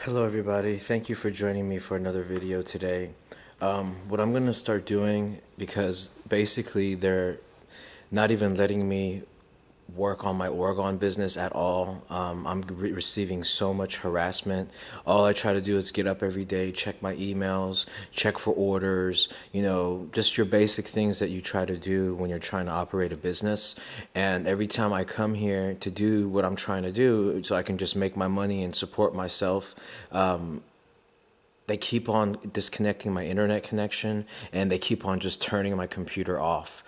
Hello everybody, thank you for joining me for another video today. What I'm going to start doing, because basically they're not even letting me work on my Oregon business at all. I'm receiving so much harassment. All I try to do is get up every day, check my emails, check for orders, just your basic things that you try to do when you're trying to operate a business. And every time I come here to do what I'm trying to do so I can just make my money and support myself, they keep on disconnecting my internet connection, and they keep on just turning my computer off.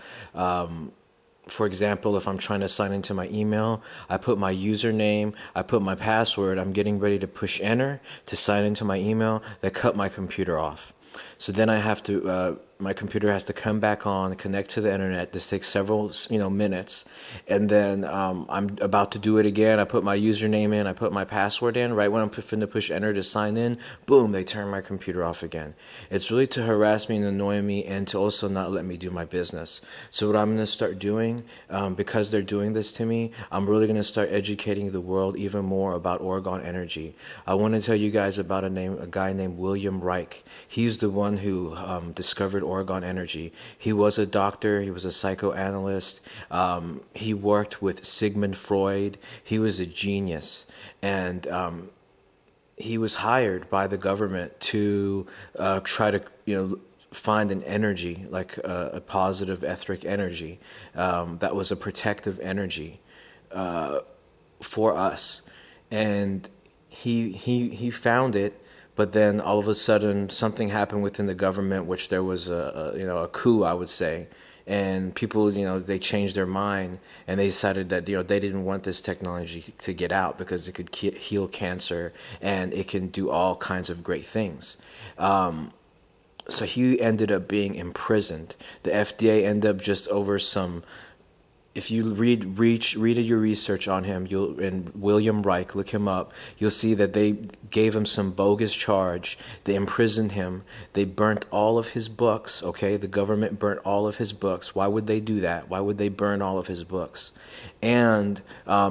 For example, if I'm trying to sign into my email, I put my username, I put my password, I'm getting ready to push enter to sign into my email, they cut my computer off. So then I have to, my computer has to come back on, connect to the internet. This takes several, minutes. And then I'm about to do it again. I put my username in, I put my password in. Right when I'm finna push enter to sign in, boom, they turn my computer off again. It's really to harass me and annoy me, and to also not let me do my business. So what I'm going to start doing, because they're doing this to me, I'm really going to start educating the world even more about Orgone Energy. I want to tell you guys about a guy named William Reich. He's the one who discovered Orgone Energy. He was a doctor, he was a psychoanalyst, he worked with Sigmund Freud. He was a genius, and he was hired by the government to try to find an energy, like a positive etheric energy, that was a protective energy for us. And he found it. But then all of a sudden, something happened within the government, which there was a coup, I would say, and people, they changed their mind, and they decided that they didn't want this technology to get out because it could heal cancer and it can do all kinds of great things. So he ended up being imprisoned. The FDA ended up just over some. If you read your research on him, and William Reich, look him up, you'll see that they gave him some bogus charge. They imprisoned him. They burnt all of his books, okay? The government burnt all of his books. Why would they do that? Why would they burn all of his books? And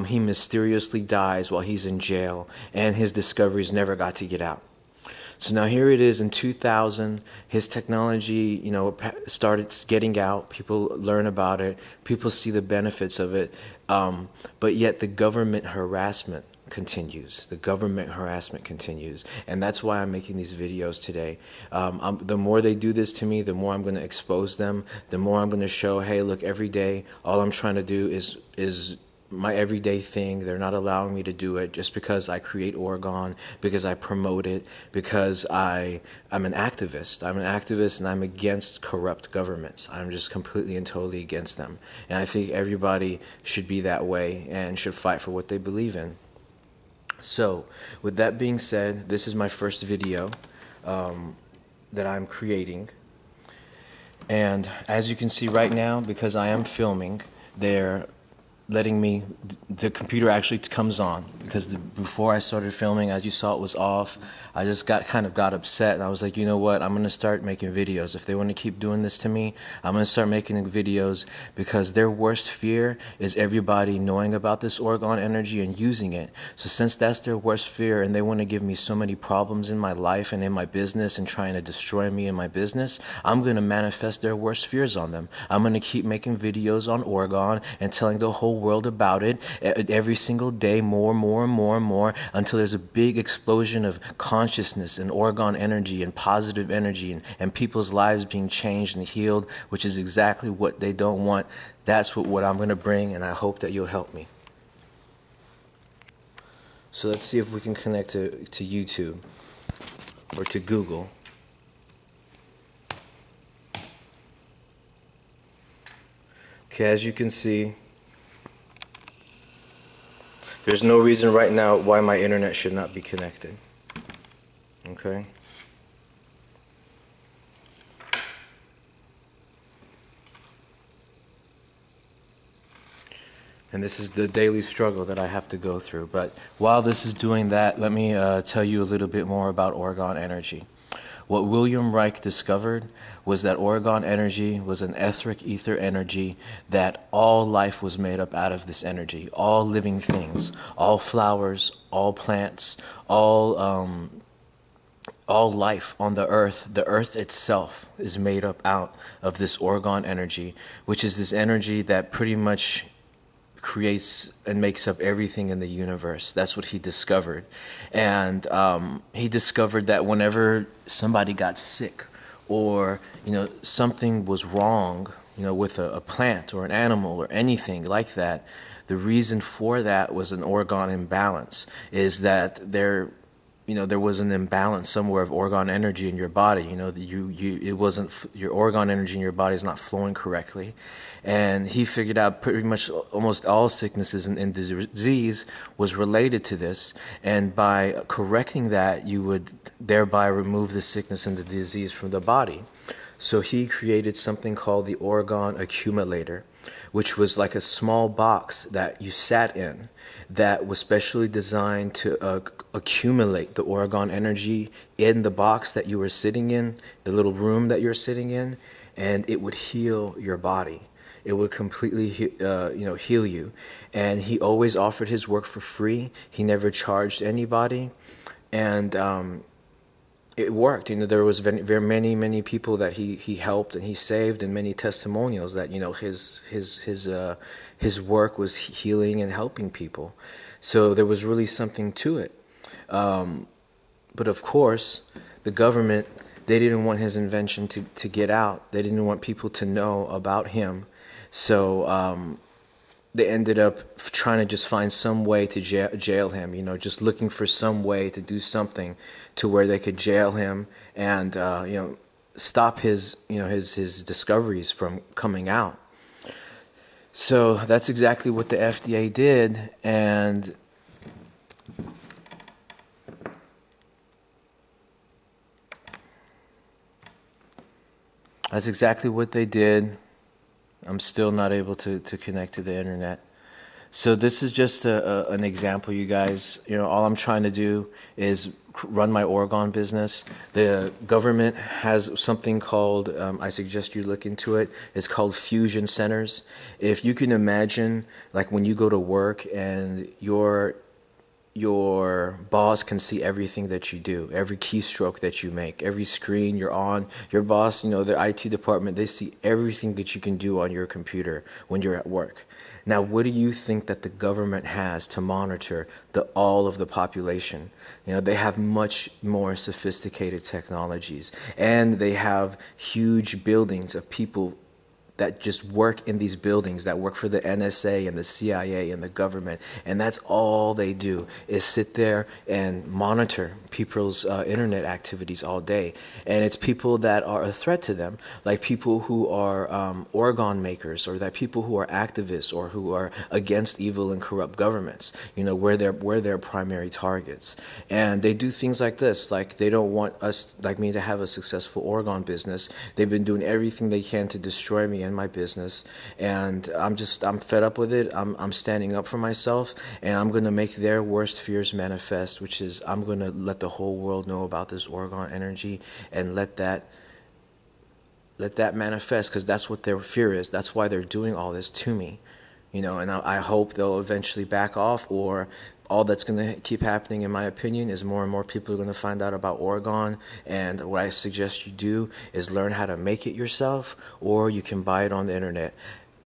he mysteriously dies while he's in jail, and his discoveries never got to get out. So now here it is in 2000, his technology, started getting out. People learn about it. People see the benefits of it. But yet the government harassment continues. The government harassment continues. And that's why I'm making these videos today. The more they do this to me, the more I'm going to expose them. The more I'm going to show, hey, look, every day, all I'm trying to do is my everyday thing. They're not allowing me to do it just because I create Oregon, because I promote it, because I'm an activist. I'm an activist, and I'm against corrupt governments. I'm just completely and totally against them. And I think everybody should be that way and should fight for what they believe in. So, with that being said, this is my first video that I'm creating. And as you can see right now, because I am filming, they're letting me, the computer actually comes on, because before I started filming, as you saw, it was off. I just got upset, and I was like, you know what, I'm going to start making videos. If they want to keep doing this to me, I'm going to start making videos, because their worst fear is everybody knowing about this Orgone Energy and using it. So since that's their worst fear, and they want to give me so many problems in my life and in my business and trying to destroy me in my business, I'm going to manifest their worst fears on them. I'm going to keep making videos on Oregon and telling the whole world about it every single day, more and more, until there's a big explosion of consciousness and Orgone energy and positive energy, and people's lives being changed and healed, which is exactly what they don't want. That's what I'm going to bring, and I hope that you'll help me. So let's see if we can connect to YouTube or to Google. Okay, as you can see, there's no reason right now why my internet should not be connected. Okay? And this is the daily struggle that I have to go through. But while this is doing that, let me tell you a little bit more about Orgone Energy. What William Reich discovered was that Orgone Energy was an etheric ether energy, that all life was made up out of this energy. All living things, all flowers, all plants, all life on the earth itself is made up out of this Orgone energy, which is this energy that pretty much creates and makes up everything in the universe. That's what he discovered. And he discovered that whenever somebody got sick, or something was wrong, with a plant or an animal or anything like that, the reason for that was an orgone imbalance. Is that there was an imbalance somewhere of orgone energy in your body. It wasn't, your orgone energy in your body is not flowing correctly. And he figured out pretty much almost all sicknesses and disease was related to this. And by correcting that, you would thereby remove the sickness and the disease from the body. So he created something called the Oregon Accumulator, which was like a small box that you sat in that was specially designed to accumulate the Orgone energy in the box that you were sitting in, the little room that you're sitting in, and it would heal your body. It would completely heal you. And he always offered his work for free. He never charged anybody. And it worked. There was very many people that he helped and he saved, and many testimonials that his work was healing and helping people. So there was really something to it. But of course, the government, they didn't want his invention to get out. They didn't want people to know about him. So they ended up trying to just find some way to jail him, just looking for some way to do something to where they could jail him and, stop his discoveries from coming out. So that's exactly what the FDA did. And that's exactly what they did. I'm still not able to connect to the internet. So this is just an example, you guys. All I'm trying to do is run my Orgone business. The government has something called, I suggest you look into it, it's called fusion centers. If you can imagine, like when you go to work and your boss can see everything that you do, every keystroke that you make, every screen you're on. Your boss, the IT department, they see everything that you can do on your computer when you're at work. Now, what do you think that the government has to monitor all of the population? They have much more sophisticated technologies, and they have huge buildings of people that just work in these buildings, that work for the NSA and the CIA and the government. And that's all they do, is sit there and monitor people's internet activities all day. And it's people that are a threat to them, like people who are orgone makers, or that people who are activists, or who are against evil and corrupt governments, where they're primary targets. And they do things like this, like they don't want us, like me, to have a successful Orgone business. They've been doing everything they can to destroy me and my business, and I'm fed up with it. I'm standing up for myself, and I'm going to make their worst fears manifest, which is I'm going to let the whole world know about this Orgone energy, and let that manifest, because that's what their fear is. That's why they're doing all this to me, and I hope they'll eventually back off, or all that's going to keep happening, in my opinion, is more and more people are going to find out about Orgone. And what I suggest you do is learn how to make it yourself, or you can buy it on the internet.